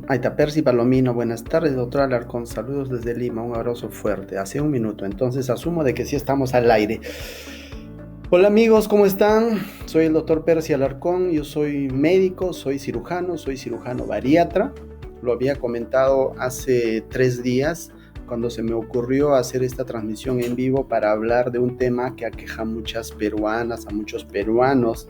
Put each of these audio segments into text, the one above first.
Ahí está Percy Palomino, buenas tardes, doctor Alarcón, saludos desde Lima, un abrazo fuerte, hace un minuto, entonces asumo de que sí estamos al aire. Hola amigos, ¿cómo están? Soy el doctor Percy Alarcón, yo soy médico, soy cirujano bariatra. Lo había comentado hace 3 días cuando se me ocurrió hacer esta transmisión en vivo para hablar de un tema que aqueja a muchas peruanas, a muchos peruanos.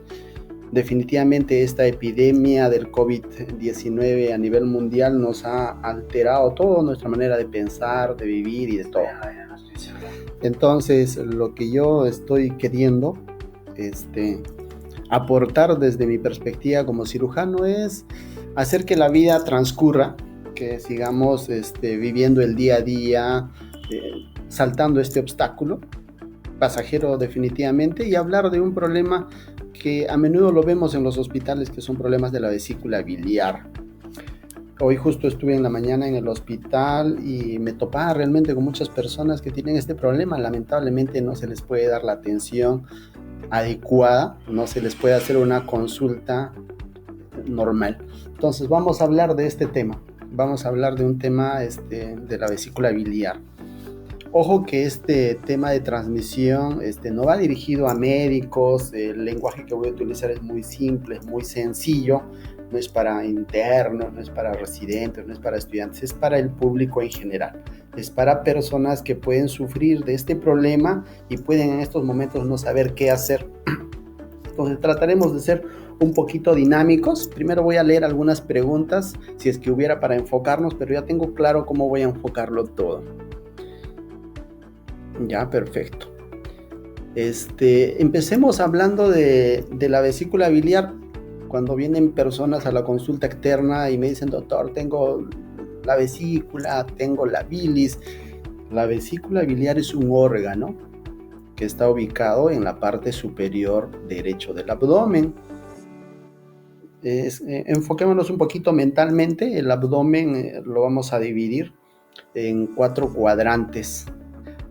Definitivamente esta epidemia del COVID-19 a nivel mundial nos ha alterado toda nuestra manera de pensar, de vivir y de todo. Entonces, lo que yo estoy queriendo aportar desde mi perspectiva como cirujano es hacer que la vida transcurra, que sigamos viviendo el día a día, saltando este obstáculo pasajero definitivamente, y hablar de un problema que a menudo lo vemos en los hospitales, que son problemas de la vesícula biliar. Hoy justo estuve en la mañana en el hospital y me topaba realmente con muchas personas que tienen este problema. Lamentablemente no se les puede dar la atención adecuada, no se les puede hacer una consulta normal. Entonces vamos a hablar de este tema. Vamos a hablar de un tema de la vesícula biliar. Ojo que este tema de transmisión no va dirigido a médicos, el lenguaje que voy a utilizar es muy simple, es muy sencillo, no es para internos, no es para residentes, no es para estudiantes, es para el público en general, es para personas que pueden sufrir de este problema y pueden en estos momentos no saber qué hacer. Entonces trataremos de ser un poquito dinámicos. Primero voy a leer algunas preguntas, si es que hubiera para enfocarnos, pero ya tengo claro cómo voy a enfocarlo todo. Ya, perfecto. Empecemos hablando de la vesícula biliar. Cuando vienen personas a la consulta externa y me dicen, doctor, tengo la vesícula, tengo la bilis. La vesícula biliar es un órgano que está ubicado en la parte superior derecho del abdomen. Enfoquémonos un poquito mentalmente. El abdomen lo vamos a dividir en 4 cuadrantes.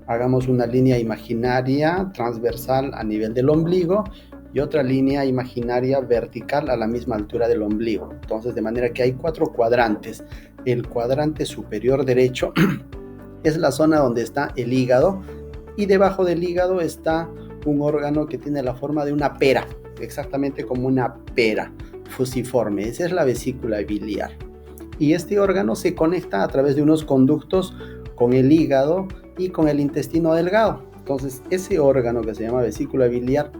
Hagamos una línea imaginaria transversal a nivel del ombligo y otra línea imaginaria vertical a la misma altura del ombligo. Entonces, de manera que hay 4 cuadrantes. El cuadrante superior derecho es la zona donde está el hígado, y debajo del hígado está un órgano que tiene la forma de una pera, exactamente como una pera fusiforme. Esa es la vesícula biliar. Y este órgano se conecta a través de unos conductos con el hígado y con el intestino delgado. Entonces, ese órgano que se llama vesícula biliar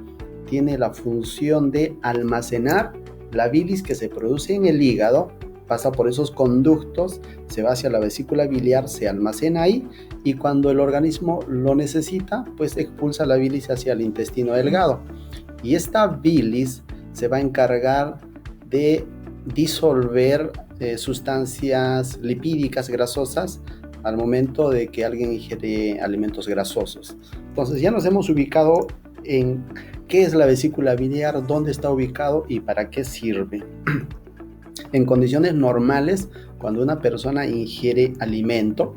tiene la función de almacenar la bilis que se produce en el hígado, pasa por esos conductos, se va hacia la vesícula biliar, se almacena ahí, y cuando el organismo lo necesita, pues expulsa la bilis hacia el intestino delgado. Y esta bilis se va a encargar de disolver sustancias lipídicas grasosas al momento de que alguien ingiere alimentos grasosos. Entonces ya nos hemos ubicado en qué es la vesícula biliar, dónde está ubicado y para qué sirve. En condiciones normales, cuando una persona ingiere alimento,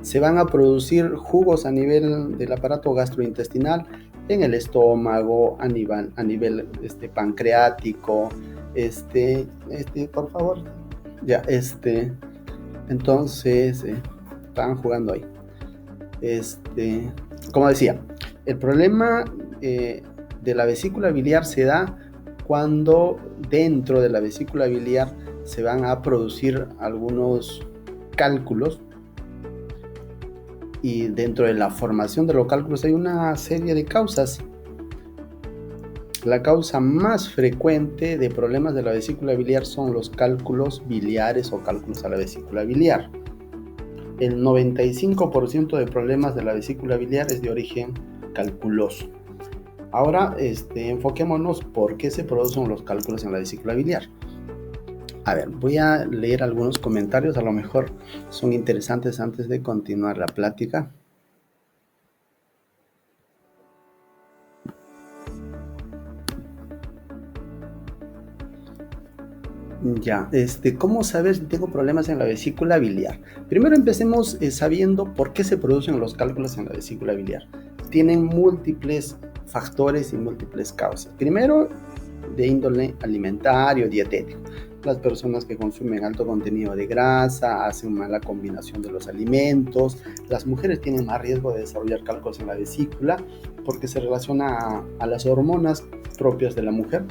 se van a producir jugos a nivel del aparato gastrointestinal, en el estómago, a nivel pancreático, por favor, ya, entonces, estaban jugando ahí. Como decía, el problema de la vesícula biliar se da cuando dentro de la vesícula biliar se van a producir algunos cálculos, y dentro de la formación de los cálculos hay una serie de causas. La causa más frecuente de problemas de la vesícula biliar son los cálculos biliares o cálculos a la vesícula biliar. El 95% de problemas de la vesícula biliar es de origen calculoso. Ahora enfoquémonos por qué se producen los cálculos en la vesícula biliar. A ver, voy a leer algunos comentarios, a lo mejor son interesantes antes de continuar la plática. Ya, ¿cómo saber si tengo problemas en la vesícula biliar? Primero empecemos sabiendo por qué se producen los cálculos en la vesícula biliar. Tienen múltiples factores y múltiples causas. Primero, de índole alimentario, dietético. las personas que consumen alto contenido de grasa, hacen mala combinación de los alimentos. Las mujeres tienen más riesgo de desarrollar cálculos en la vesícula porque se relaciona a las hormonas propias de la mujer.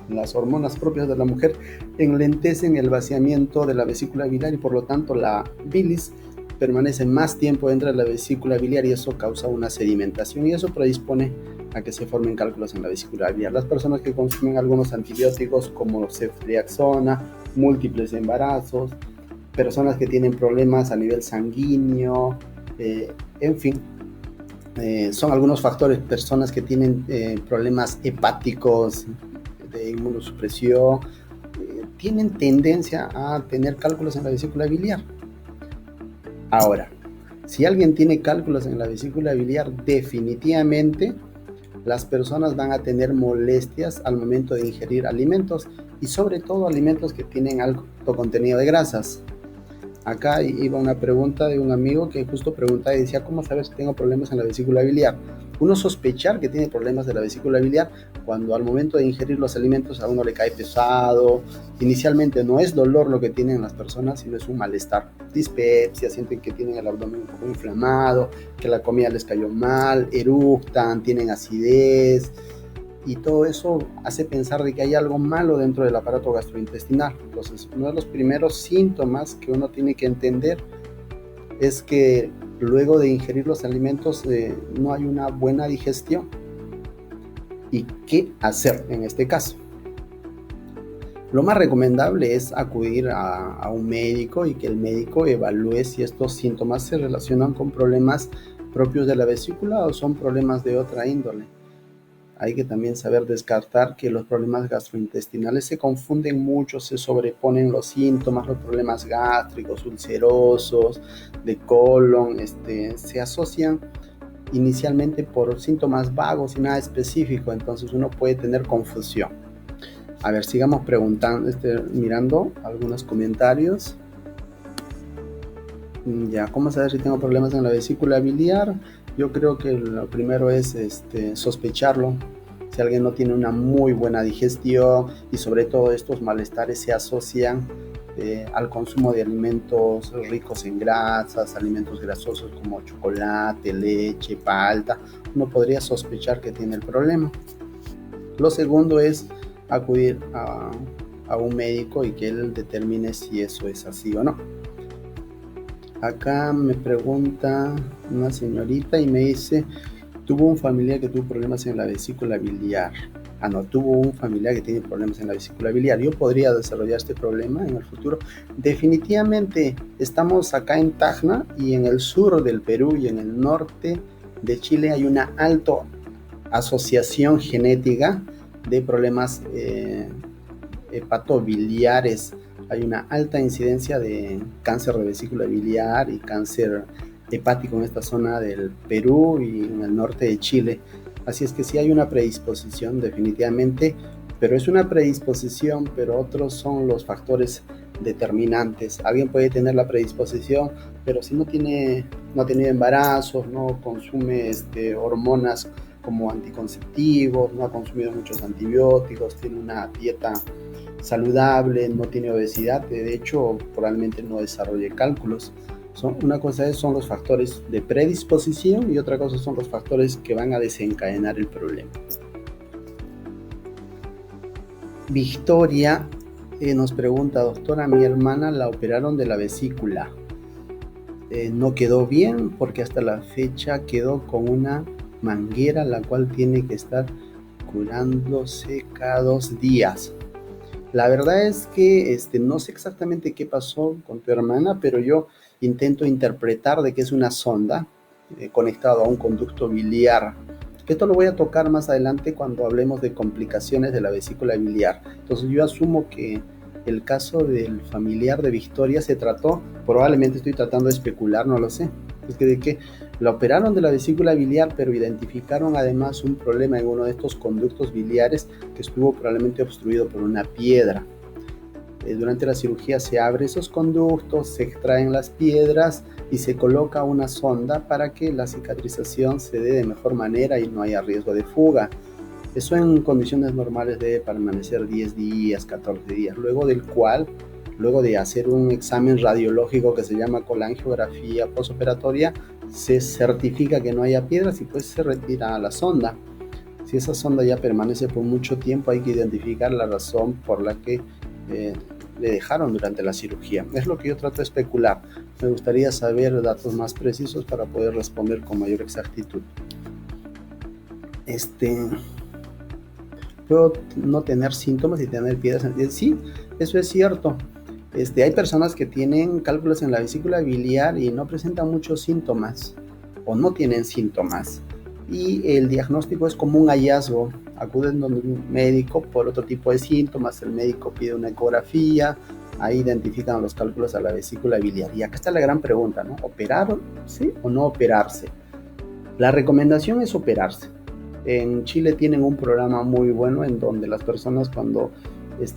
Las hormonas propias de la mujer enlentecen el vaciamiento de la vesícula biliar y por lo tanto la bilis permanece más tiempo dentro de la vesícula biliar y eso causa una sedimentación y eso predispone a que se formen cálculos en la vesícula biliar. Las personas que consumen algunos antibióticos como ceftriaxona, múltiples embarazos, personas que tienen problemas a nivel sanguíneo, en fin, son algunos factores, personas que tienen problemas hepáticos, de inmunosupresión, tienen tendencia a tener cálculos en la vesícula biliar. Ahora, si alguien tiene cálculos en la vesícula biliar, definitivamente las personas van a tener molestias al momento de ingerir alimentos y sobre todo alimentos que tienen alto contenido de grasas. Acá iba una pregunta de un amigo que justo preguntaba y decía, ¿cómo sabes que tengo problemas en la vesícula biliar? Uno sospechar que tiene problemas de la vesícula biliar cuando al momento de ingerir los alimentos a uno le cae pesado. Inicialmente no es dolor lo que tienen las personas, sino es un malestar. Dispepsia, sienten que tienen el abdomen un poco inflamado, que la comida les cayó mal, eructan, tienen acidez. Y todo eso hace pensar de que hay algo malo dentro del aparato gastrointestinal. Entonces, uno de los primeros síntomas que uno tiene que entender es que luego de ingerir los alimentos no hay una buena digestión. ¿Y qué hacer en este caso? Lo más recomendable es acudir a un médico y que el médico evalúe si estos síntomas se relacionan con problemas propios de la vesícula o son problemas de otra índole. Hay que también saber descartar que los problemas gastrointestinales se confunden mucho, se sobreponen los síntomas, los problemas gástricos, ulcerosos, de colon, se asocian inicialmente por síntomas vagos y nada específico, entonces uno puede tener confusión. A ver, sigamos preguntando, mirando algunos comentarios. Ya, ¿cómo saber si tengo problemas en la vesícula biliar? Yo creo que lo primero es sospecharlo. Si alguien no tiene una muy buena digestión y sobre todo estos malestares se asocian al consumo de alimentos ricos en grasas, alimentos grasosos como chocolate, leche, palta, uno podría sospechar que tiene el problema. Lo segundo es acudir a un médico y que él determine si eso es así o no. Acá me pregunta una señorita y me dice, tuvo un familiar que tuvo problemas en la vesícula biliar. Tuvo un familiar que tiene problemas en la vesícula biliar. ¿Yo podría desarrollar este problema en el futuro? Definitivamente estamos acá en Tacna y en el sur del Perú y en el norte de Chile hay una alta asociación genética de problemas hepatobiliares. Hay una alta incidencia de cáncer de vesícula biliar y cáncer hepático en esta zona del Perú y en el norte de Chile. Así es que sí hay una predisposición definitivamente, pero es una predisposición, pero otros son los factores determinantes. Alguien puede tener la predisposición, pero si no ha tenido embarazos, no consume hormonas como anticonceptivos, no ha consumido muchos antibióticos, tiene una dieta saludable, no tiene obesidad, de hecho probablemente no desarrolle cálculos. Una cosa son los factores de predisposición y otra cosa son los factores que van a desencadenar el problema. Victoria nos pregunta, doctora, mi hermana la operaron de la vesícula. No quedó bien porque hasta la fecha quedó con una manguera la cual tiene que estar curándose cada 2 días. La verdad es que no sé exactamente qué pasó con tu hermana, pero yo intento interpretar de que es una sonda conectada a un conducto biliar. Esto lo voy a tocar más adelante cuando hablemos de complicaciones de la vesícula biliar. Entonces yo asumo que el caso del familiar de Victoria se trató, probablemente estoy tratando de especular, no lo sé, es que de que la operaron de la vesícula biliar, pero identificaron además un problema en uno de estos conductos biliares que estuvo probablemente obstruido por una piedra. Durante la cirugía se abren esos conductos, se extraen las piedras y se coloca una sonda para que la cicatrización se dé de mejor manera y no haya riesgo de fuga. Eso en condiciones normales debe permanecer 10 días, 14 días, luego del cual, luego de hacer un examen radiológico que se llama colangiografía postoperatoria, se certifica que no haya piedras y pues se retira la sonda. Si esa sonda ya permanece por mucho tiempo, hay que identificar la razón por la que le dejaron durante la cirugía. Es lo que yo trato de especular. Me gustaría saber datos más precisos para poder responder con mayor exactitud. Puedo no tener síntomas y tener piedras. Sí, eso es cierto. Hay personas que tienen cálculos en la vesícula biliar y no presentan muchos síntomas o no tienen síntomas. Y el diagnóstico es como un hallazgo. Acuden donde un médico por otro tipo de síntomas. El médico pide una ecografía. Ahí identifican los cálculos a la vesícula biliar. Y acá está la gran pregunta, ¿no? ¿Operarse o no operarse? La recomendación es operarse. En Chile tienen un programa muy bueno en donde las personas cuando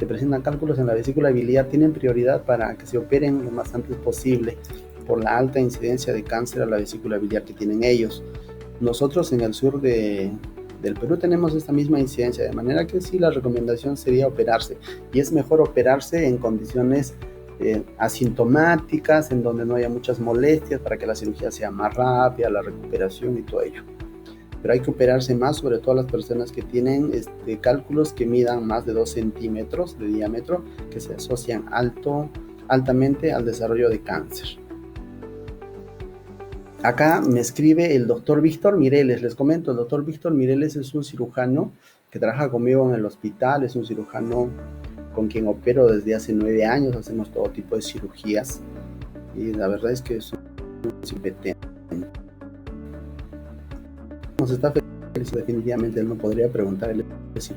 presentan cálculos en la vesícula biliar tienen prioridad para que se operen lo más antes posible por la alta incidencia de cáncer a la vesícula biliar que tienen ellos. Nosotros en el sur del Perú tenemos esta misma incidencia, de manera que sí, la recomendación sería operarse, y es mejor operarse en condiciones asintomáticas, en donde no haya muchas molestias, para que la cirugía sea más rápida, la recuperación y todo ello. Pero hay que operarse más, sobre todo las personas que tienen cálculos que midan más de 2 centímetros de diámetro, que se asocian altamente al desarrollo de cáncer. Acá me escribe el doctor Víctor Mireles. Les comento, el doctor Víctor Mireles es un cirujano que trabaja conmigo en el hospital, es un cirujano con quien opero desde hace 9 años, hacemos todo tipo de cirugías y la verdad es que es un competente. Nos está feliz, definitivamente él no podría preguntarle si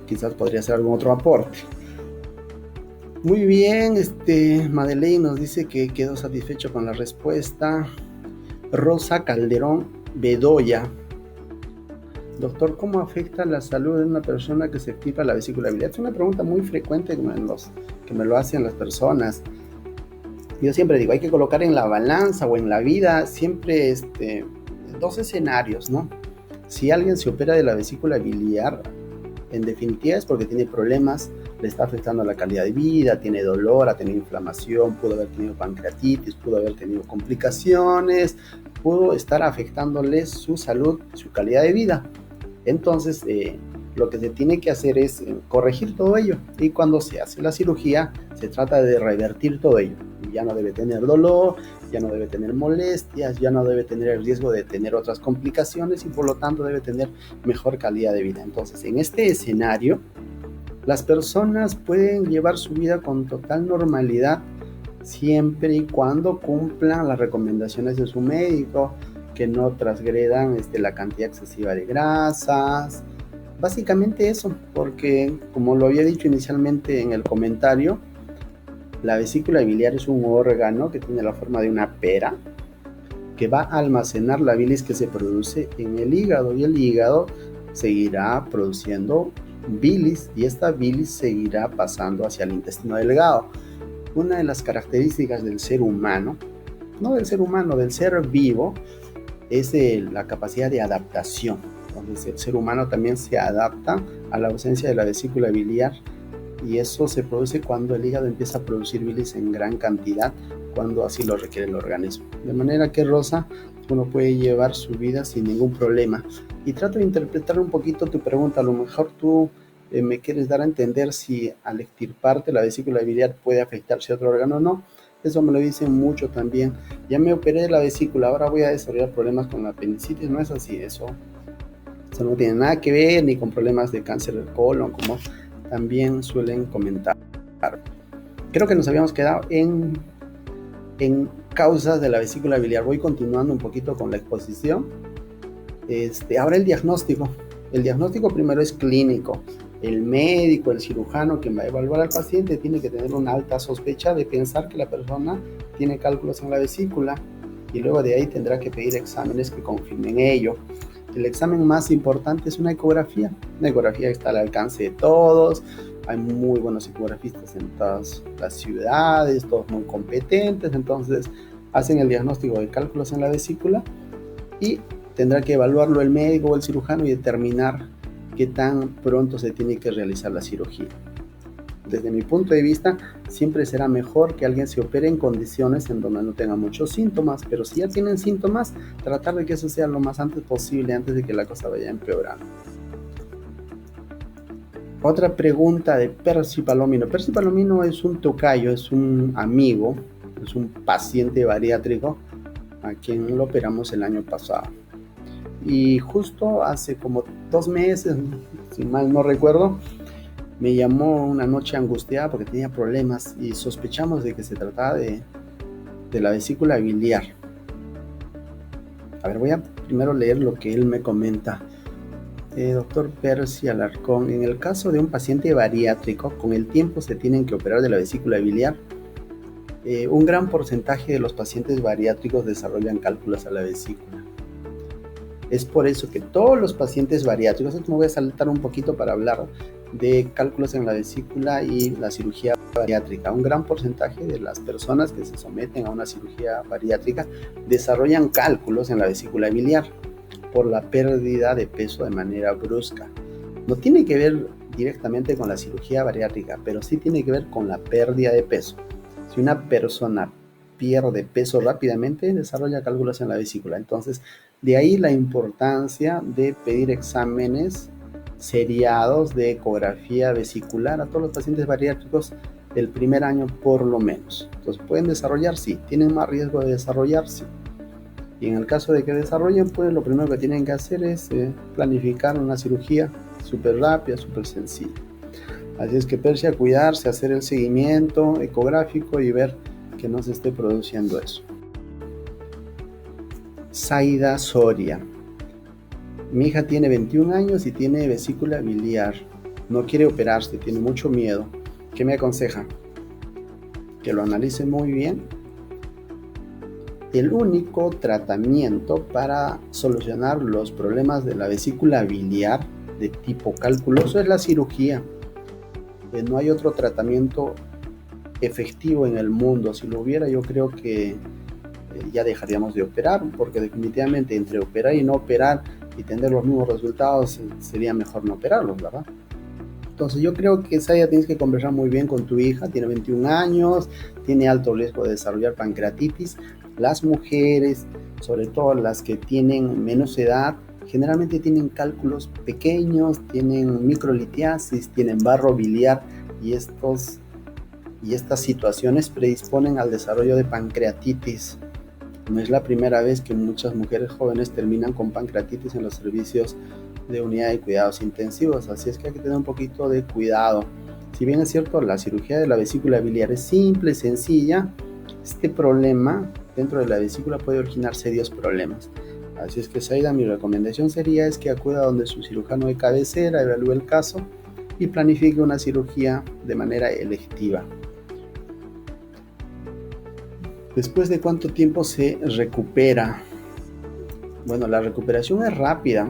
quizás podría hacer algún otro aporte. Muy bien, Madeleine nos dice que quedó satisfecho con la respuesta. Rosa Calderón Bedoya. Doctor, ¿cómo afecta la salud de una persona que se activa la vesícula biliar? Es una pregunta muy frecuente que me lo hacen las personas. Yo siempre digo, hay que colocar en la balanza o en la vida siempre dos escenarios, ¿no? Si alguien se opera de la vesícula biliar, en definitiva es porque tiene problemas, le está afectando la calidad de vida, tiene dolor, ha tenido inflamación, pudo haber tenido pancreatitis, pudo haber tenido complicaciones, pudo estar afectándole su salud, su calidad de vida. Entonces, lo que se tiene que hacer es corregir todo ello, y cuando se hace la cirugía se trata de revertir todo ello. Ya no debe tener dolor, ya no debe tener molestias, ya no debe tener el riesgo de tener otras complicaciones y por lo tanto debe tener mejor calidad de vida. Entonces, en este escenario, las personas pueden llevar su vida con total normalidad siempre y cuando cumplan las recomendaciones de su médico, que no transgredan la cantidad excesiva de grasas. Básicamente eso, porque como lo había dicho inicialmente en el comentario, la vesícula biliar es un órgano que tiene la forma de una pera que va a almacenar la bilis que se produce en el hígado, y el hígado seguirá produciendo bilis y esta bilis seguirá pasando hacia el intestino delgado. Una de las características del ser humano, no del ser humano, del ser vivo, es la capacidad de adaptación. Entonces el ser humano también se adapta a la ausencia de la vesícula biliar, y eso se produce cuando el hígado empieza a producir bilis en gran cantidad, cuando así lo requiere el organismo. De manera que, Rosa, uno puede llevar su vida sin ningún problema. Y trato de interpretar un poquito tu pregunta. A lo mejor tú me quieres dar a entender si al extirparte la vesícula biliar puede afectarse a otro órgano o no. Eso me lo dicen mucho también. Ya me operé de la vesícula, ahora voy a desarrollar problemas con la apendicitis. No es así, eso no tiene nada que ver ni con problemas de cáncer del colon, como también suelen comentar. Creo que nos habíamos quedado en causas de la vesícula biliar. Voy continuando un poquito con la exposición. Ahora el diagnóstico. El diagnóstico primero es clínico. El médico, el cirujano que va a evaluar al paciente tiene que tener una alta sospecha de pensar que la persona tiene cálculos en la vesícula, y luego de ahí tendrá que pedir exámenes que confirmen ello. El examen más importante es una ecografía. Una ecografía que está al alcance de todos. Hay muy buenos ecografistas en todas las ciudades, todos muy competentes. Entonces hacen el diagnóstico de cálculos en la vesícula y tendrá que evaluarlo el médico o el cirujano y determinar qué tan pronto se tiene que realizar la cirugía. Desde mi punto de vista, siempre será mejor que alguien se opere en condiciones en donde no tenga muchos síntomas, pero si ya tienen síntomas, tratar de que eso sea lo más antes posible, antes de que la cosa vaya empeorando. Otra pregunta de Percy Palomino. Percy Palomino es un tocayo, es un amigo, es un paciente bariátrico a quien lo operamos el año pasado. Y justo hace como 2 meses, si mal no recuerdo, me llamó una noche angustiada porque tenía problemas y sospechamos de que se trataba de la vesícula biliar. A ver, voy a primero leer lo que él me comenta. Doctor Percy Alarcón, en el caso de un paciente bariátrico, con el tiempo se tienen que operar de la vesícula biliar. Un gran porcentaje de los pacientes bariátricos desarrollan cálculos a la vesícula. Es por eso que todos los pacientes bariátricos, me voy a saltar un poquito para hablar de cálculos en la vesícula y la cirugía bariátrica. Un gran porcentaje de las personas que se someten a una cirugía bariátrica desarrollan cálculos en la vesícula biliar por la pérdida de peso de manera brusca. No tiene que ver directamente con la cirugía bariátrica, pero sí tiene que ver con la pérdida de peso. Si una persona pierde peso rápidamente, desarrolla cálculos en la vesícula. Entonces, de ahí la importancia de pedir exámenes seriados de ecografía vesicular a todos los pacientes bariátricos del primer año por lo menos. Entonces, ¿pueden desarrollar? Sí. ¿Tienen más riesgo de desarrollar? Sí. Y en el caso de que desarrollen, pues lo primero que tienen que hacer es planificar una cirugía súper rápida, súper sencilla. Así es que Percy, a cuidarse, hacer el seguimiento ecográfico y ver que no se esté produciendo eso. Zaida Soria. Mi hija tiene 21 años y tiene vesícula biliar. No quiere operarse, tiene mucho miedo. ¿Qué me aconseja? Que lo analice muy bien. El único tratamiento para solucionar los problemas de la vesícula biliar de tipo calculoso es la cirugía. No hay otro tratamiento efectivo en el mundo. Si lo hubiera, yo creo que ya dejaríamos de operar, porque definitivamente entre operar y no operar y tener los mismos resultados, sería mejor no operarlos, ¿verdad? Entonces yo creo que esa tienes que conversar muy bien con tu hija. Tiene 21 años, tiene alto riesgo de desarrollar pancreatitis. Las mujeres, sobre todo las que tienen menos edad, generalmente tienen cálculos pequeños, tienen microlitiasis, tienen barro biliar y estas situaciones predisponen al desarrollo de pancreatitis. No es la primera vez que muchas mujeres jóvenes terminan con pancreatitis en los servicios de unidad de cuidados intensivos, así es que hay que tener un poquito de cuidado. Si bien es cierto, la cirugía de la vesícula biliar es simple, sencilla, este problema dentro de la vesícula puede originar serios problemas. Así es que, Zaida, mi recomendación sería que acuda donde su cirujano de cabecera, evalúe el caso y planifique una cirugía de manera electiva. ¿Después de cuánto tiempo se recupera? Bueno, la recuperación es rápida.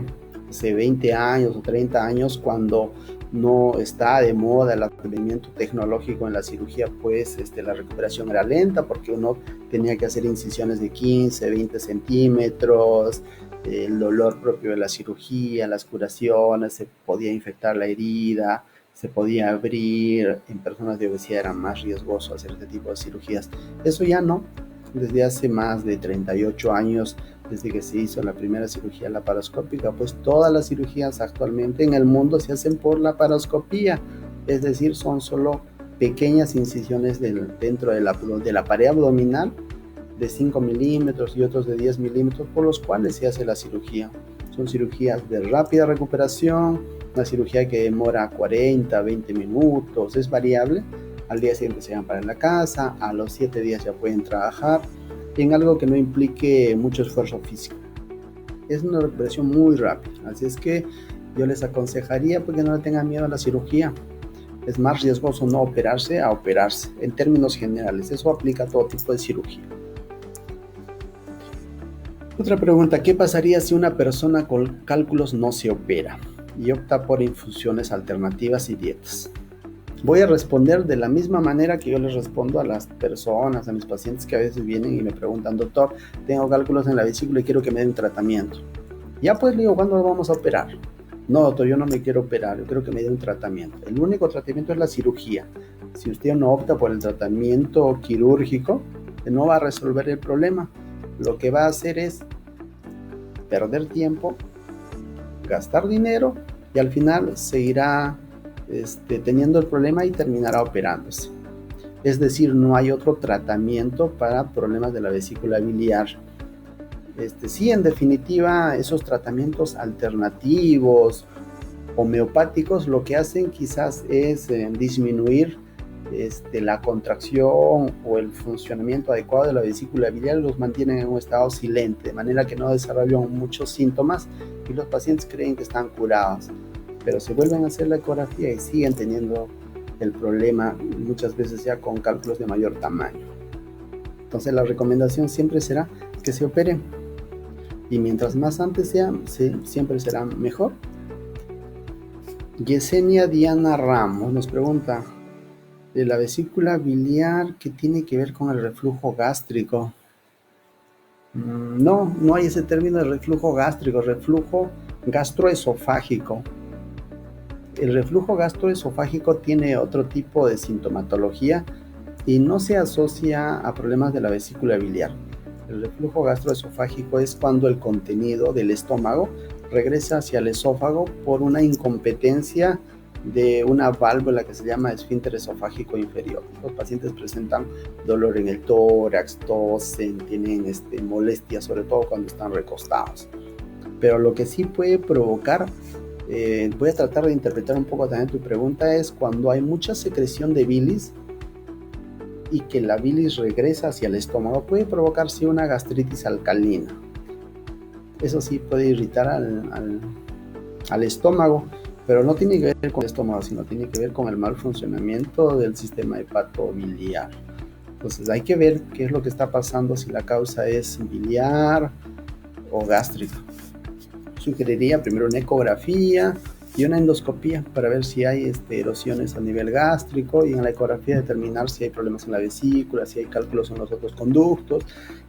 Hace 20 años o 30 años, cuando no está de moda el advenimiento tecnológico en la cirugía, pues la recuperación era lenta porque uno tenía que hacer incisiones de 15, 20 centímetros, el dolor propio de la cirugía, las curaciones, se podía infectar la herida, se podía abrir. En personas de obesidad era más riesgoso hacer este tipo de cirugías. Eso ya no. Desde hace más de 38 años, desde que se hizo la primera cirugía laparoscópica, pues todas las cirugías actualmente en el mundo se hacen por laparoscopía, es decir, son solo pequeñas incisiones dentro de la pared abdominal de 5 milímetros y otros de 10 milímetros por los cuales se hace la cirugía. Son cirugías de rápida recuperación, una cirugía que demora 40, 20 minutos, es variable. Al día siguiente se van para la casa, a los 7 días ya pueden trabajar en algo que no implique mucho esfuerzo físico. Es una recuperación muy rápida, así es que yo les aconsejaría que no le tengan miedo a la cirugía. Es más riesgoso no operarse a operarse, en términos generales. Eso aplica a todo tipo de cirugía. Otra pregunta: ¿qué pasaría si una persona con cálculos no se opera y opta por infusiones alternativas y dietas? Voy a responder de la misma manera que yo les respondo a las personas, a mis pacientes que a veces vienen y me preguntan: doctor, tengo cálculos en la vesícula y quiero que me den tratamiento. Ya pues le digo, ¿cuándo lo vamos a operar? No, doctor, yo no me quiero operar, yo creo que me dé un tratamiento. El único tratamiento es la cirugía. Si usted no opta por el tratamiento quirúrgico, no va a resolver el problema. Lo que va a hacer es perder tiempo, gastar dinero y al final seguirá teniendo el problema y terminará operándose. Es decir, no hay otro tratamiento para problemas de la vesícula biliar. Sí, en definitiva, esos tratamientos alternativos, homeopáticos, lo que hacen quizás es disminuir la contracción o el funcionamiento adecuado de la vesícula biliar, los mantienen en un estado silente, de manera que no desarrollan muchos síntomas y los pacientes creen que están curados. Pero se vuelven a hacer la ecografía y siguen teniendo el problema, muchas veces ya con cálculos de mayor tamaño. Entonces la recomendación siempre será que se operen. Y mientras más antes sea, siempre será mejor. Yesenia Diana Ramos nos pregunta de la vesícula biliar, ¿qué tiene que ver con el reflujo gástrico? No hay ese término de reflujo gástrico, reflujo gastroesofágico. El reflujo gastroesofágico tiene otro tipo de sintomatología y no se asocia a problemas de la vesícula biliar. El reflujo gastroesofágico es cuando el contenido del estómago regresa hacia el esófago por una incompetencia de una válvula que se llama esfínter esofágico inferior. Los pacientes presentan dolor en el tórax, tosen, tienen molestias, sobre todo cuando están recostados. Pero lo que sí puede provocar, voy a tratar de interpretar un poco también tu pregunta, es cuando hay mucha secreción de bilis y que la bilis regresa hacia el estómago, puede provocarse una gastritis alcalina. Eso sí puede irritar al estómago, pero no tiene que ver con el estómago, sino tiene que ver con el mal funcionamiento del sistema hepatobiliar. Entonces hay que ver qué es lo que está pasando, si la causa es biliar o gástrica. Sugeriría primero una ecografía y una endoscopía para ver si hay erosiones a nivel gástrico, y en la ecografía determinar si hay problemas en la vesícula, si hay cálculos en los otros conductos.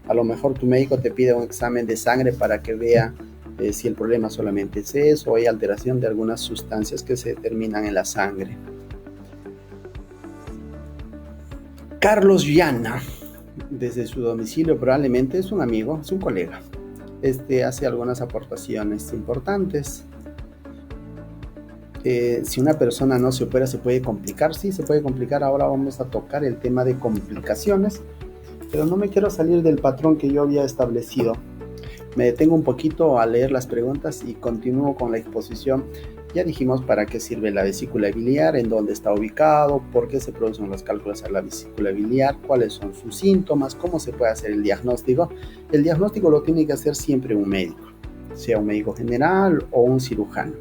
A lo mejor tu médico te pide un examen de sangre para que vea si el problema solamente es eso o hay alteración de algunas sustancias que se determinan en la sangre. Carlos Llana, desde su domicilio, probablemente es un amigo, es un colega. Hace algunas aportaciones importantes. Si una persona no se opera, ¿se puede complicar? Sí, se puede complicar. Ahora vamos a tocar el tema de complicaciones, pero no me quiero salir del patrón que yo había establecido. Me detengo un poquito a leer las preguntas y continúo con la exposición. Ya dijimos para qué sirve la vesícula biliar, en dónde está ubicado, por qué se producen los cálculos a la vesícula biliar, cuáles son sus síntomas, cómo se puede hacer el diagnóstico. El diagnóstico lo tiene que hacer siempre un médico, sea un médico general o un cirujano.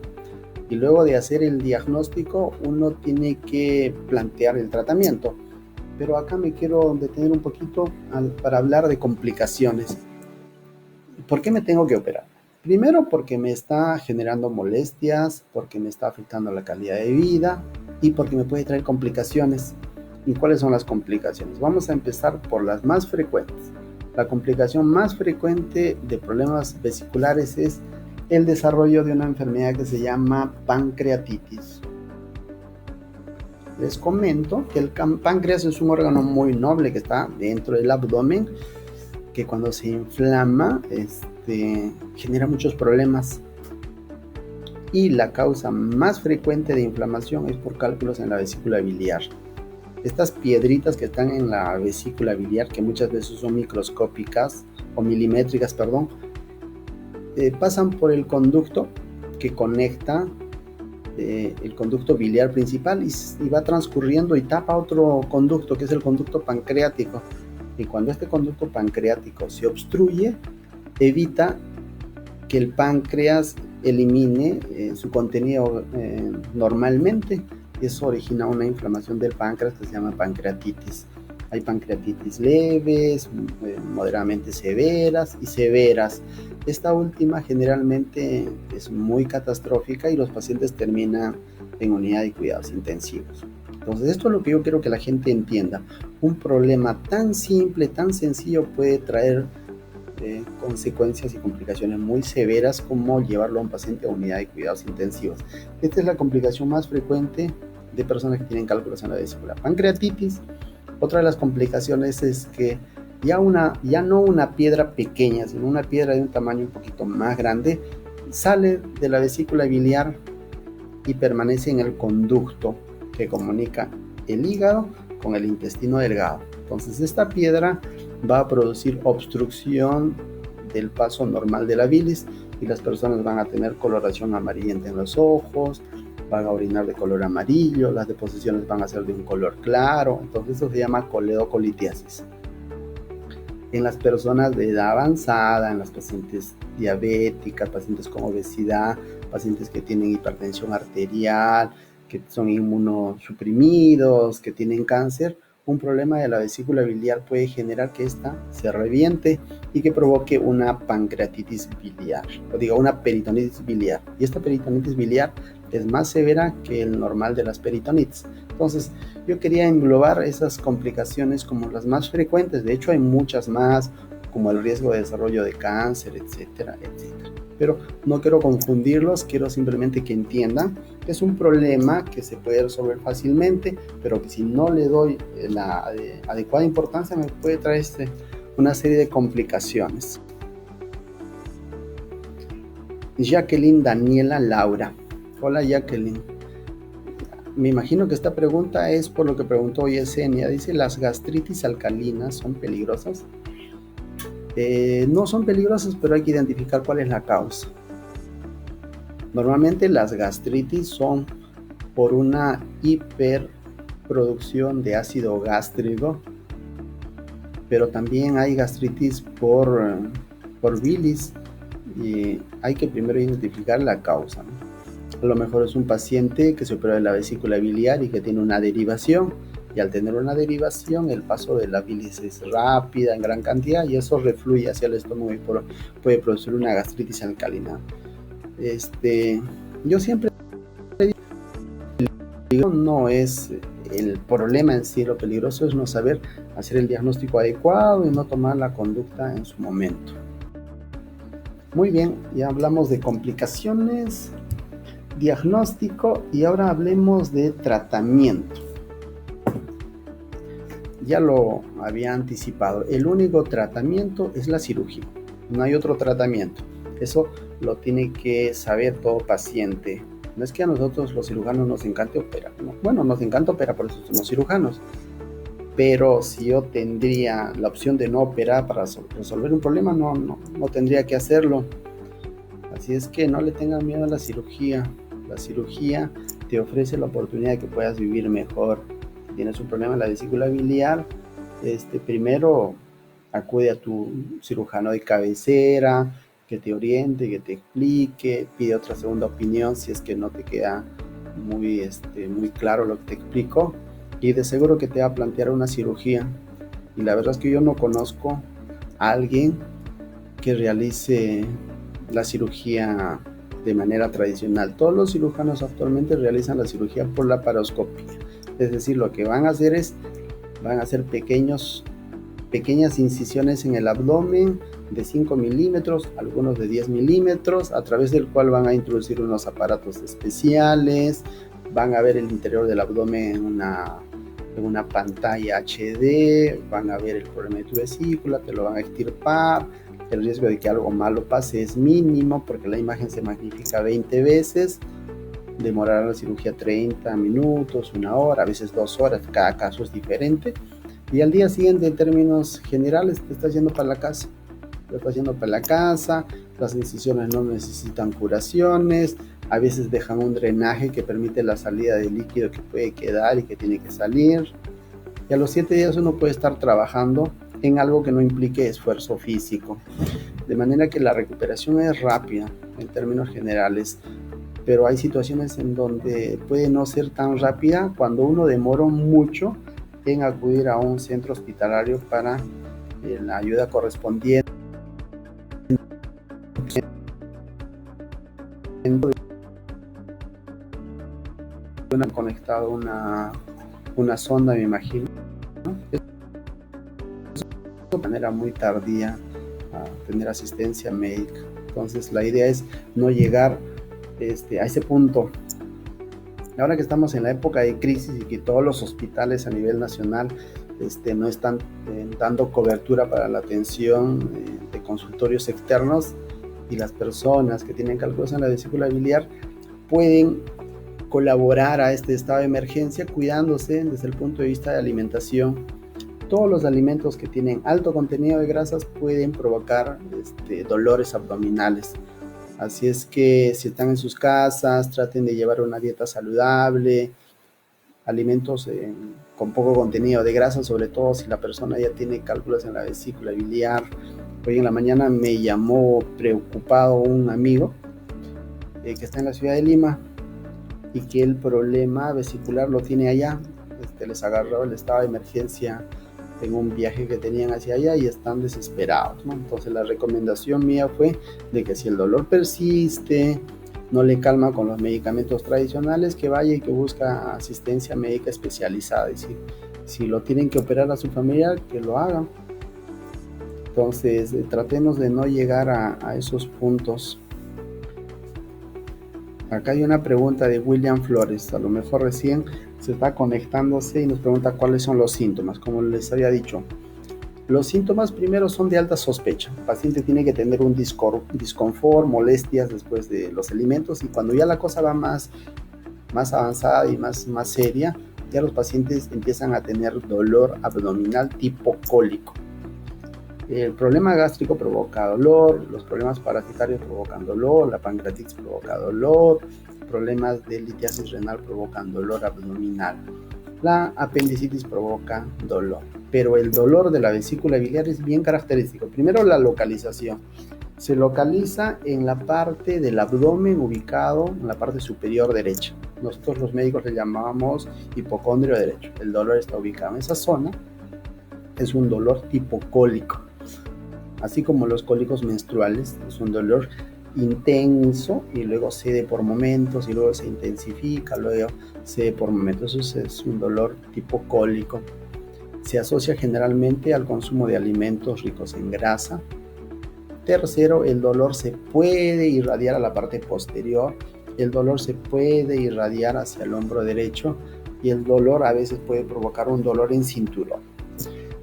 Y luego de hacer el diagnóstico, uno tiene que plantear el tratamiento. Pero acá me quiero detener un poquito para hablar de complicaciones. ¿Por qué me tengo que operar? Primero, porque me está generando molestias, porque me está afectando la calidad de vida y porque me puede traer complicaciones. ¿Y cuáles son las complicaciones? Vamos a empezar por las más frecuentes. La complicación más frecuente de problemas vesiculares es el desarrollo de una enfermedad que se llama pancreatitis. Les comento que el páncreas es un órgano muy noble que está dentro del abdomen, que cuando se inflama genera muchos problemas, y la causa más frecuente de inflamación es por cálculos en la vesícula biliar. Estas piedritas que están en la vesícula biliar, que muchas veces son microscópicas o milimétricas, pasan por el conducto que conecta el conducto biliar principal y va transcurriendo y tapa otro conducto, que es el conducto pancreático. Y cuando este conducto pancreático se obstruye, evita que el páncreas elimine su contenido normalmente. Eso origina una inflamación del páncreas que se llama pancreatitis. Hay pancreatitis leves, moderadamente severas y severas. Esta última generalmente es muy catastrófica y los pacientes terminan en unidad de cuidados intensivos. Entonces, esto es lo que yo quiero que la gente entienda. Un problema tan simple, tan sencillo puede traer consecuencias y complicaciones muy severas, como llevarlo a un paciente a unidad de cuidados intensivos. Esta es la complicación más frecuente de personas que tienen cálculos en la vesícula. Pancreatitis. Otra de las complicaciones es que ya no una piedra pequeña, sino una piedra de un tamaño un poquito más grande, sale de la vesícula biliar y permanece en el conducto que comunica el hígado con el intestino delgado. Entonces esta piedra va a producir obstrucción del paso normal de la bilis y las personas van a tener coloración amarillenta en los ojos, van a orinar de color amarillo, las deposiciones van a ser de un color claro. Entonces eso se llama coledocolitiasis. En las personas de edad avanzada, en las pacientes diabéticas, pacientes con obesidad, pacientes que tienen hipertensión arterial, que son inmunosuprimidos, que tienen cáncer, un problema de la vesícula biliar puede generar que ésta se reviente y que provoque una pancreatitis biliar, una peritonitis biliar. Y esta peritonitis biliar es más severa que el normal de las peritonitis. Entonces, yo quería englobar esas complicaciones como las más frecuentes. De hecho, hay muchas más, como el riesgo de desarrollo de cáncer, etcétera, etcétera. Pero no quiero confundirlos, quiero simplemente que entiendan que es un problema que se puede resolver fácilmente, pero que si no le doy la adecuada importancia me puede traer una serie de complicaciones. Jacqueline Daniela Laura. Hola Jacqueline. Me imagino que esta pregunta es por lo que preguntó Yesenia. Dice, ¿las gastritis alcalinas son peligrosas? No son peligrosas, pero hay que identificar cuál es la causa. Normalmente las gastritis son por una hiperproducción de ácido gástrico, pero también hay gastritis por bilis y hay que primero identificar la causa, ¿no? A lo mejor es un paciente que se operó de la vesícula biliar y que tiene una derivación, y al tener una derivación el paso de la bilis es rápida en gran cantidad y eso refluye hacia el estómago y puede producir una gastritis alcalina. Yo siempre digo, no es el problema en sí, lo peligroso es no saber hacer el diagnóstico adecuado y no tomar la conducta en su momento. Muy bien, ya hablamos de complicaciones, diagnóstico, y ahora hablemos de tratamiento. Ya lo había anticipado, el único tratamiento es la cirugía, no hay otro tratamiento. Eso lo tiene que saber todo paciente. No es que a nosotros los cirujanos nos encante operar, ¿no? Bueno, nos encanta operar, por eso somos cirujanos, pero si yo tendría la opción de no operar para resolver un problema, no tendría que hacerlo. Así es que no le tengan miedo a la cirugía. La cirugía te ofrece la oportunidad de que puedas vivir mejor. Si tienes un problema en la vesícula biliar, primero acude a tu cirujano de cabecera, que te oriente, que te explique, pide otra segunda opinión si es que no te queda muy claro lo que te explico, y de seguro que te va a plantear una cirugía. Y la verdad es que yo no conozco a alguien que realice la cirugía de manera tradicional. Todos los cirujanos actualmente realizan la cirugía por laparoscopia, es decir, lo que van a hacer pequeñas incisiones en el abdomen de 5 milímetros, algunos de 10 milímetros, a través del cual van a introducir unos aparatos especiales, van a ver el interior del abdomen en una pantalla HD, van a ver el problema de tu vesícula, te lo van a extirpar. El riesgo de que algo malo pase es mínimo porque la imagen se magnifica 20 veces. Demorará la cirugía 30 minutos, 1 hora, a veces 2 horas, cada caso es diferente. Y al día siguiente, en términos generales, te estás yendo para la casa. Las incisiones no necesitan curaciones, a veces dejan un drenaje que permite la salida del líquido que puede quedar y que tiene que salir. Y a los 7 días uno puede estar trabajando en algo que no implique esfuerzo físico. De manera que la recuperación es rápida en términos generales, pero hay situaciones en donde puede no ser tan rápida cuando uno demoró mucho en acudir a un centro hospitalario para la ayuda correspondiente. Han conectado una sonda, me imagino, de manera muy tardía, a tener asistencia médica. Entonces la idea es no llegar a ese punto. Ahora que estamos en la época de crisis y que todos los hospitales a nivel nacional no están dando cobertura para la atención de consultorios externos, y las personas que tienen cálculos en la vesícula biliar pueden colaborar a este estado de emergencia cuidándose desde el punto de vista de alimentación. Todos los alimentos que tienen alto contenido de grasas pueden provocar dolores abdominales. Así es que si están en sus casas, traten de llevar una dieta saludable, alimentos con poco contenido de grasa, sobre todo si la persona ya tiene cálculos en la vesícula biliar. Hoy en la mañana me llamó preocupado un amigo que está en la ciudad de Lima y que el problema vesicular lo tiene allá. Les agarró el estado de emergencia en un viaje que tenían hacia allá y están desesperados, ¿no? Entonces la recomendación mía fue de que si el dolor persiste, no le calma con los medicamentos tradicionales, que vaya y que busca asistencia médica especializada. Y si lo tienen que operar a su familiar, que lo hagan. Entonces tratemos de no llegar a esos puntos. Acá hay una pregunta de William Flores, a lo mejor recién se está conectándose y nos pregunta cuáles son los síntomas. Como les había dicho, los síntomas primero son de alta sospecha. El paciente tiene que tener un disconfort, molestias después de los alimentos, y cuando ya la cosa va más avanzada y más seria, ya los pacientes empiezan a tener dolor abdominal tipo cólico. El problema gástrico provoca dolor, los problemas parasitarios provocan dolor, la pancreatitis provoca dolor, problemas de litiasis renal provocan dolor abdominal, la apendicitis provoca dolor. Pero el dolor de la vesícula biliar es bien característico. Primero, la localización. Se localiza en la parte del abdomen, ubicado en la parte superior derecha. Nosotros los médicos le llamamos hipocondrio derecho. El dolor está ubicado en esa zona. Es un dolor tipo cólico. Así como los cólicos menstruales, es un dolor intenso y luego cede por momentos y luego se intensifica, luego cede por momentos. Eso es un dolor tipo cólico. Se asocia generalmente al consumo de alimentos ricos en grasa. Tercero, el dolor se puede irradiar a la parte posterior, el dolor se puede irradiar hacia el hombro derecho y el dolor a veces puede provocar un dolor en cinturón.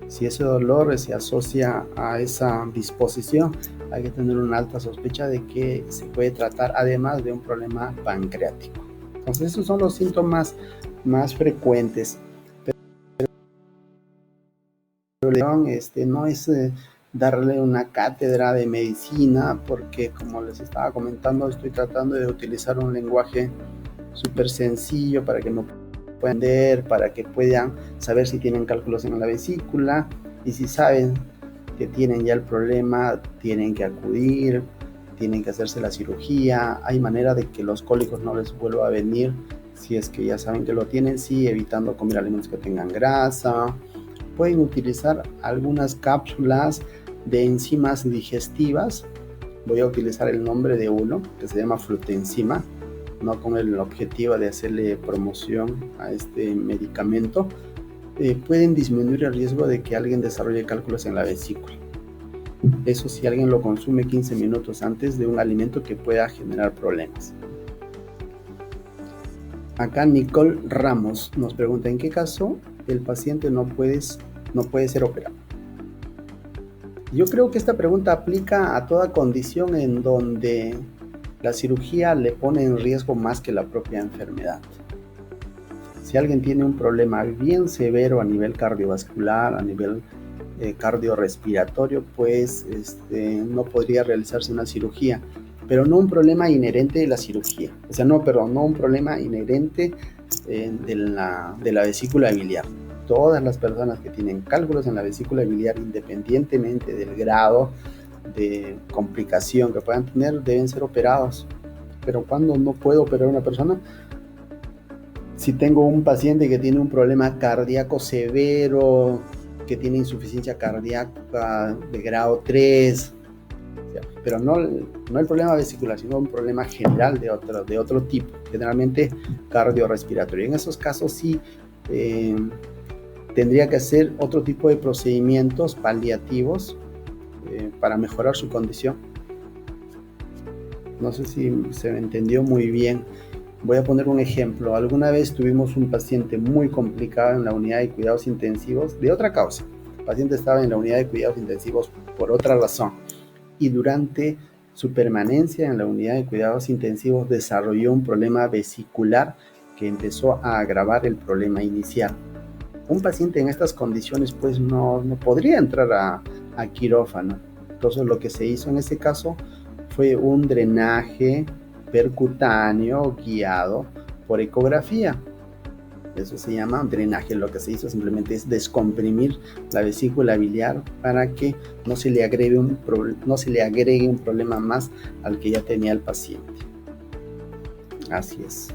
Si ese dolor se asocia a esa disposición, hay que tener una alta sospecha de que se puede tratar además de un problema pancreático. Entonces esos son los síntomas más frecuentes. Pero no es darle una cátedra de medicina, porque como les estaba comentando, estoy tratando de utilizar un lenguaje súper sencillo para que no puedan entender, para que puedan saber si tienen cálculos en la vesícula, y si saben que tienen ya el problema, tienen que acudir, tienen que hacerse la cirugía. Hay manera de que los cólicos no les vuelva a venir si es que ya saben que lo tienen, sí, evitando comer alimentos que tengan grasa. Pueden utilizar algunas cápsulas de enzimas digestivas. Voy a utilizar el nombre de uno que se llama Flutenzima, no con el objetivo de hacerle promoción a este medicamento. Pueden disminuir el riesgo de que alguien desarrolle cálculos en la vesícula. Eso si alguien lo consume 15 minutos antes de un alimento que pueda generar problemas. Acá Nicole Ramos nos pregunta: ¿en qué caso el paciente no puede ser operado? Yo creo que esta pregunta aplica a toda condición en donde la cirugía le pone en riesgo más que la propia enfermedad. Si alguien tiene un problema bien severo a nivel cardiovascular, a nivel cardiorrespiratorio, pues no podría realizarse una cirugía, pero no un problema inherente de la cirugía. O sea, no un problema inherente de la vesícula biliar. Todas las personas que tienen cálculos en la vesícula biliar, independientemente del grado de complicación que puedan tener, deben ser operados. Pero cuando no puedo operar a una persona, si tengo un paciente que tiene un problema cardíaco severo, que tiene insuficiencia cardíaca de grado 3, pero no el problema vesicular, sino un problema general de otro tipo, generalmente cardiorrespiratorio. En esos casos sí tendría que hacer otro tipo de procedimientos paliativos, para mejorar su condición. No sé si se me entendió muy bien. Voy a poner un ejemplo. Alguna vez tuvimos un paciente muy complicado en la unidad de cuidados intensivos de otra causa. El paciente estaba en la unidad de cuidados intensivos por otra razón y durante su permanencia en la unidad de cuidados intensivos desarrolló un problema vesicular que empezó a agravar el problema inicial. Un paciente en estas condiciones pues no podría entrar a quirófano. Entonces lo que se hizo en ese caso fue un drenaje percutáneo guiado por ecografía. Eso se llama drenaje. Lo que se hizo simplemente es descomprimir la vesícula biliar para que no se le agregue un problema más al que ya tenía el paciente. Así es.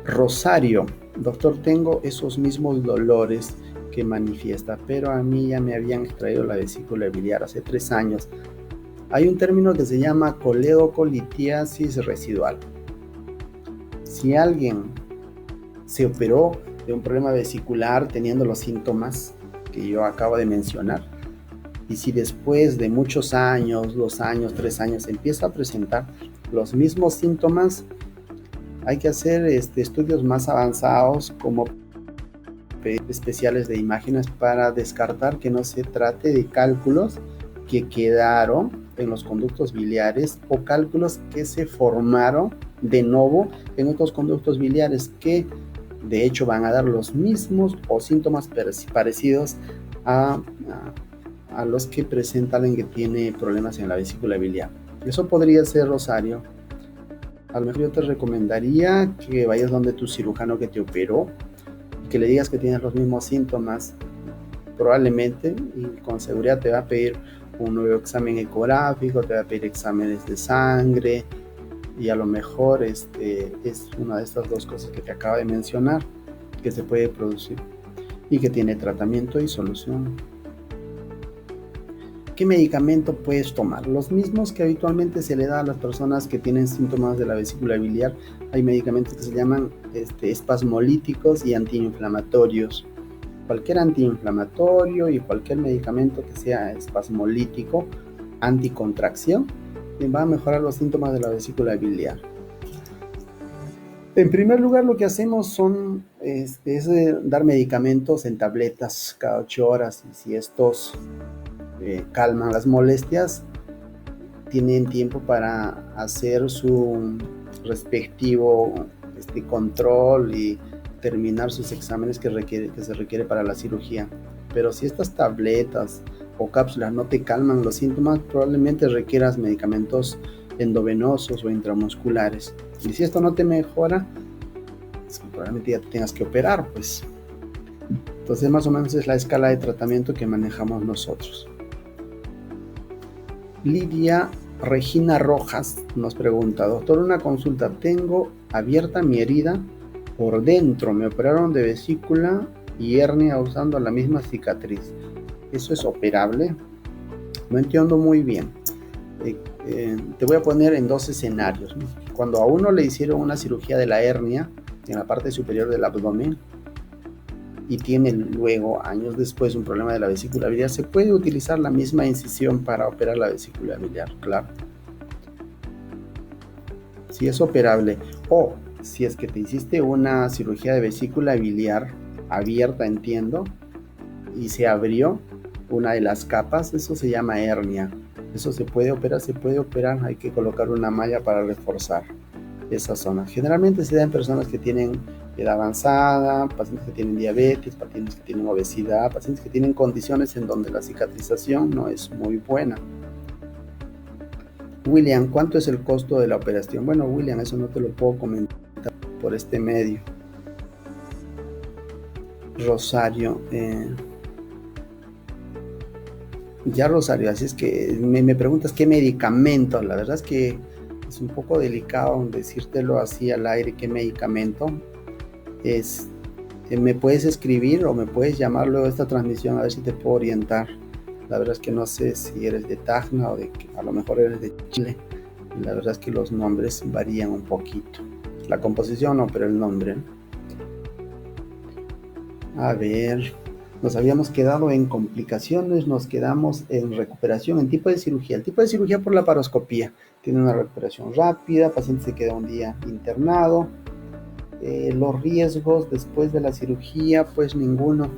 Rosario, doctor, tengo esos mismos dolores que manifiesta, pero a mí ya me habían extraído la vesícula biliar hace 3 años. Hay un término que se llama coledocolitiasis residual. Si alguien se operó de un problema vesicular teniendo los síntomas que yo acabo de mencionar, y si después de muchos años, 2 años, 3 años, empieza a presentar los mismos síntomas, hay que hacer estudios más avanzados como especiales de imágenes para descartar que no se trate de cálculos que quedaron en los conductos biliares o cálculos que se formaron de nuevo en otros conductos biliares que de hecho van a dar los mismos o síntomas parecidos a los que presenta alguien que tiene problemas en la vesícula biliar. Eso podría ser, Rosario. A lo mejor yo te recomendaría que vayas donde tu cirujano que te operó y que le digas que tienes los mismos síntomas. Probablemente y con seguridad te va a pedir un nuevo examen ecográfico, te va a pedir exámenes de sangre y a lo mejor es una de estas 2 cosas que te acabo de mencionar que se puede producir y que tiene tratamiento y solución. ¿Qué medicamento puedes tomar? Los mismos que habitualmente se le da a las personas que tienen síntomas de la vesícula biliar. Hay medicamentos que se llaman espasmolíticos y antiinflamatorios. Cualquier antiinflamatorio y cualquier medicamento que sea espasmolítico, anticontracción, va a mejorar los síntomas de la vesícula biliar. En primer lugar, lo que hacemos es dar medicamentos en tabletas cada 8 horas y si estos calman las molestias, tienen tiempo para hacer su respectivo control y terminar sus exámenes que se requiere para la cirugía. Pero si estas tabletas o cápsulas no te calman los síntomas, probablemente requieras medicamentos endovenosos o intramusculares. Y si esto no te mejora, probablemente ya te tengas que operar, pues. Entonces más o menos es la escala de tratamiento que manejamos nosotros. Lidia Regina Rojas nos pregunta, doctor, una consulta, tengo abierta mi herida por dentro, me operaron de vesícula y hernia usando la misma cicatriz. ¿Eso es operable? No entiendo muy bien. Te voy a poner en 2 escenarios. Cuando a uno le hicieron una cirugía de la hernia en la parte superior del abdomen y tiene luego, años después, un problema de la vesícula biliar, se puede utilizar la misma incisión para operar la vesícula biliar, claro. Si es operable. O si es que te hiciste una cirugía de vesícula biliar abierta, entiendo, y se abrió una de las capas, eso se llama hernia. Eso se puede operar, hay que colocar una malla para reforzar esa zona. Generalmente se da en personas que tienen edad avanzada, pacientes que tienen diabetes, pacientes que tienen obesidad, pacientes que tienen condiciones en donde la cicatrización no es muy buena. William, ¿cuánto es el costo de la operación? Bueno, William, eso no te lo puedo comentar por este medio. Rosario, ya Rosario, así es que me preguntas qué medicamento. La verdad es que es un poco delicado decírtelo así al aire qué medicamento es. Me puedes escribir o me puedes llamar luego de esta transmisión a ver si te puedo orientar. La verdad es que no sé si eres de Tacna o a lo mejor eres de Chile. La verdad es que los nombres varían un poquito. La composición no, pero el nombre. A ver, Nos habíamos quedado en complicaciones, nos quedamos en recuperación, en tipo de cirugía. El tipo de cirugía por laparoscopía tiene una recuperación rápida, el paciente se queda un día internado. Los riesgos después de la cirugía, pues ninguno.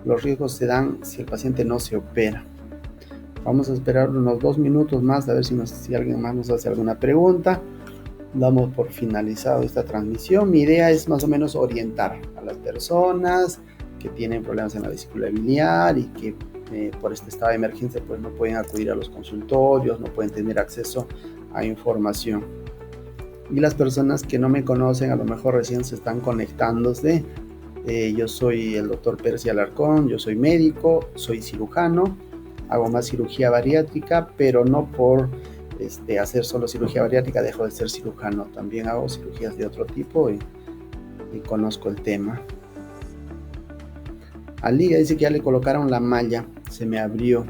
Los riesgos se dan si el paciente no se opera. Vamos a esperar unos 2 minutos más a ver si alguien más nos hace alguna pregunta. Damos por finalizado esta transmisión. Mi idea es más o menos orientar a las personas que tienen problemas en la vesícula biliar y que por este estado de emergencia pues no pueden acudir a los consultorios, no pueden tener acceso a información. Y las personas que no me conocen, a lo mejor recién se están conectándose. Yo soy el doctor Percy Alarcón, yo soy médico, soy cirujano, hago más cirugía bariátrica, pero no por hacer solo cirugía bariátrica dejo de ser cirujano, también hago cirugías de otro tipo y conozco el tema. A Lidia dice que ya le colocaron la malla, se me abrió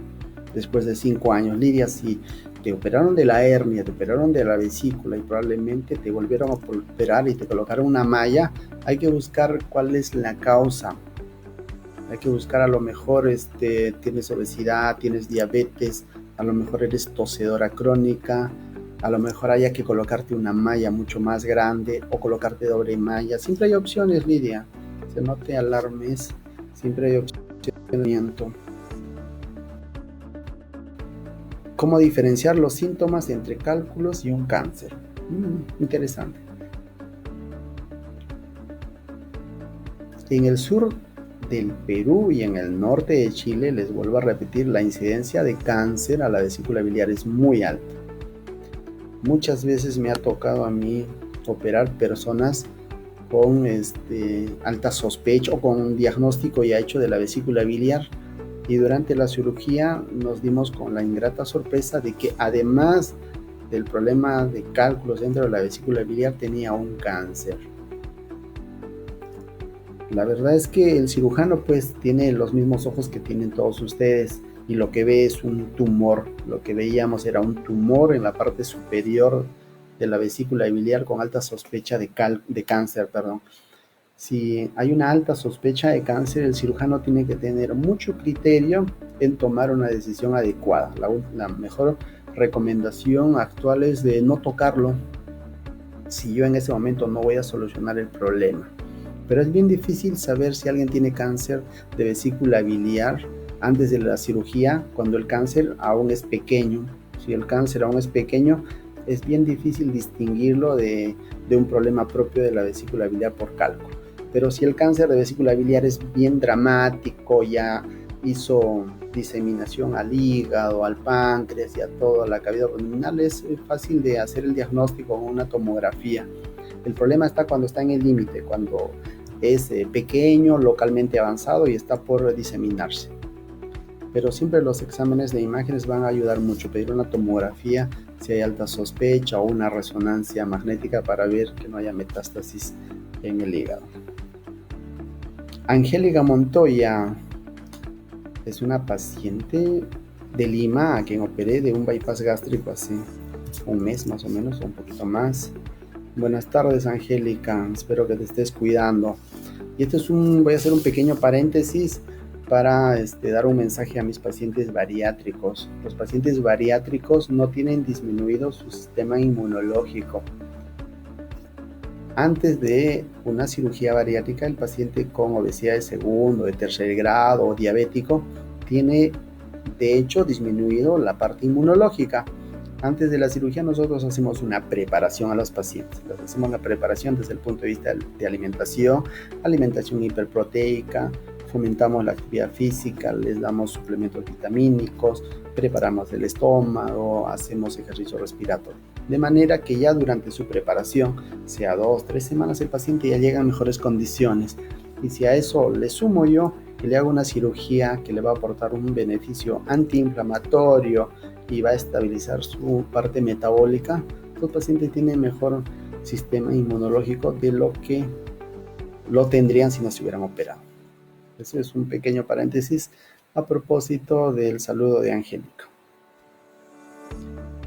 después de 5 años. Lidia, si te operaron de la hernia, te operaron de la vesícula y probablemente te volvieron a operar y te colocaron una malla, hay que buscar cuál es la causa. Hay que buscar, a lo mejor tienes obesidad, tienes diabetes, a lo mejor eres tosedora crónica, a lo mejor haya que colocarte una malla mucho más grande o colocarte doble malla. Siempre hay opciones, Lidia, no te alarmes, siempre hay opciones. ¿Cómo diferenciar los síntomas entre cálculos y un cáncer? Interesante. En el sur del Perú y en el norte de Chile, les vuelvo a repetir, la incidencia de cáncer a la vesícula biliar es muy alta. Muchas veces me ha tocado a mí operar personas con alta sospecha o con un diagnóstico ya hecho de la vesícula biliar, y durante la cirugía nos dimos con la ingrata sorpresa de que además del problema de cálculos dentro de la vesícula biliar tenía un cáncer. La verdad es que el cirujano pues tiene los mismos ojos que tienen todos ustedes y lo que ve es un tumor. Lo que veíamos era un tumor en la parte superior de la vesícula biliar con alta sospecha de cáncer. Si hay una alta sospecha de cáncer, el cirujano tiene que tener mucho criterio en tomar una decisión adecuada. La mejor recomendación actual es de no tocarlo si yo en ese momento no voy a solucionar el problema. Pero es bien difícil saber si alguien tiene cáncer de vesícula biliar antes de la cirugía, cuando el cáncer aún es pequeño. Si el cáncer aún es pequeño, es bien difícil distinguirlo de un problema propio de la vesícula biliar por cálculo. Pero si el cáncer de vesícula biliar es bien dramático, ya hizo diseminación al hígado, al páncreas y a toda la cavidad abdominal, es fácil de hacer el diagnóstico con una tomografía. El problema está cuando está en el límite, cuando es pequeño, localmente avanzado y está por diseminarse. Pero siempre los exámenes de imágenes van a ayudar mucho. Pedir una tomografía si hay alta sospecha o una resonancia magnética para ver que no haya metástasis en el hígado. Angélica Montoya es una paciente de Lima a quien operé de un bypass gástrico hace un mes más o menos, o un poquito más. Buenas tardes, Angélica, espero que te estés cuidando. Y voy a hacer un pequeño paréntesis para dar un mensaje a mis pacientes bariátricos. Los pacientes bariátricos no tienen disminuido su sistema inmunológico. Antes de una cirugía bariátrica, el paciente con obesidad de segundo, de tercer grado o diabético tiene, de hecho, disminuido la parte inmunológica. Antes de la cirugía nosotros hacemos una preparación a los pacientes. Les hacemos la preparación desde el punto de vista de alimentación hiperproteica, fomentamos la actividad física, les damos suplementos vitamínicos, preparamos el estómago, hacemos ejercicio respiratorio. De manera que ya durante su preparación, sea 2-3 semanas, el paciente ya llega en mejores condiciones. Y si a eso le sumo yo que le hago una cirugía que le va a aportar un beneficio antiinflamatorio y va a estabilizar su parte metabólica, los pacientes tienen mejor sistema inmunológico de lo que lo tendrían si no se hubieran operado. Ese es un pequeño paréntesis a propósito del saludo de Angélica.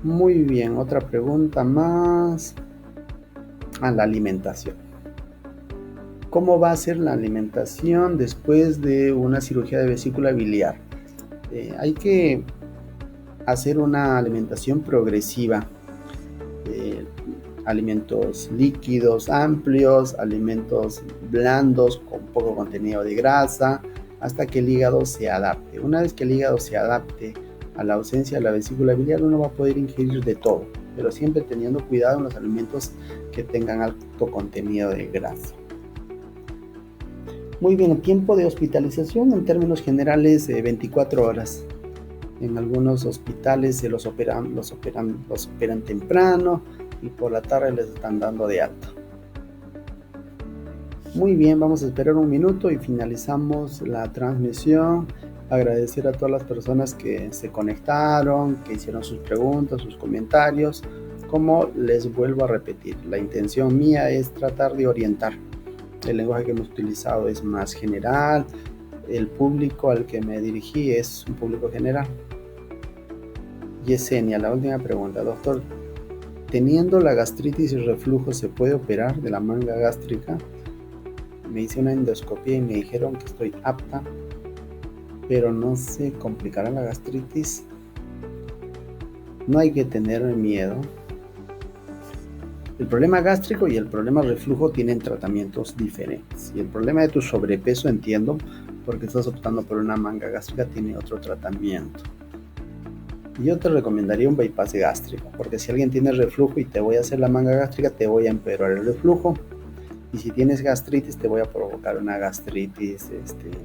Muy bien, otra pregunta más. La alimentación. ¿Cómo va a ser la alimentación después de una cirugía de vesícula biliar? Hay que hacer una alimentación progresiva. Alimentos líquidos amplios, alimentos blandos con poco contenido de grasa, hasta que el hígado se adapte. Una vez que el hígado se adapte a la ausencia de la vesícula biliar, uno va a poder ingerir de todo, pero siempre teniendo cuidado en los alimentos que tengan alto contenido de grasa. Muy bien, el tiempo de hospitalización en términos generales 24 horas. En algunos hospitales se los operan temprano y por la tarde les están dando de alta. Muy bien, vamos a esperar un minuto y finalizamos la transmisión. Agradecer a todas las personas que se conectaron, que hicieron sus preguntas, sus comentarios. Como les vuelvo a repetir, la intención mía es tratar de orientar. El lenguaje que hemos utilizado es más general. El público al que me dirigí es un público general. Yesenia, la última pregunta. Doctor, teniendo la gastritis y reflujo, ¿se puede operar de la manga gástrica? Me hice una endoscopia y me dijeron que estoy apta, pero no se complicará la gastritis. No hay que tener miedo. El problema gástrico y el problema reflujo tienen tratamientos diferentes. Y el problema de tu sobrepeso, entiendo, porque estás optando por una manga gástrica, tiene otro tratamiento. Yo te recomendaría un bypass gástrico, porque si alguien tiene reflujo y te voy a hacer la manga gástrica, te voy a empeorar el reflujo. Y si tienes gastritis, te voy a provocar una gastritis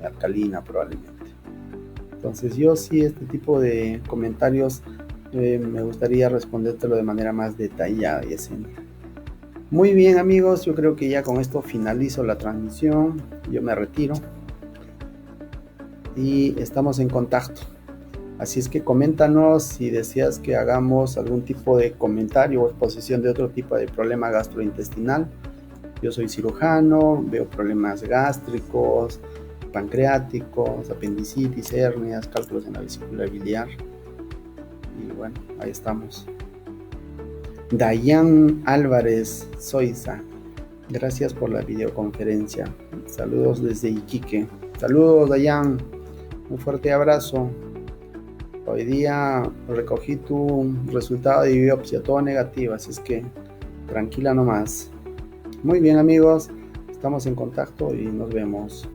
alcalina probablemente. Entonces yo sí, este tipo de comentarios me gustaría respondértelo de manera más detallada, Yesenia. Muy bien, amigos, yo creo que ya con esto finalizo la transmisión. Yo me retiro y estamos en contacto. Así es que coméntanos si deseas que hagamos algún tipo de comentario o exposición de otro tipo de problema gastrointestinal. Yo soy cirujano, veo problemas gástricos, pancreáticos, apendicitis, hernias, cálculos en la vesícula biliar. Y bueno, ahí estamos. Dayan Álvarez Zoiza, gracias por la videoconferencia. Saludos desde Iquique. Saludos, Dayan. Un fuerte abrazo. Hoy día recogí tu resultado de biopsia, todo negativo, así es que tranquila nomás. Muy bien, amigos, estamos en contacto y nos vemos.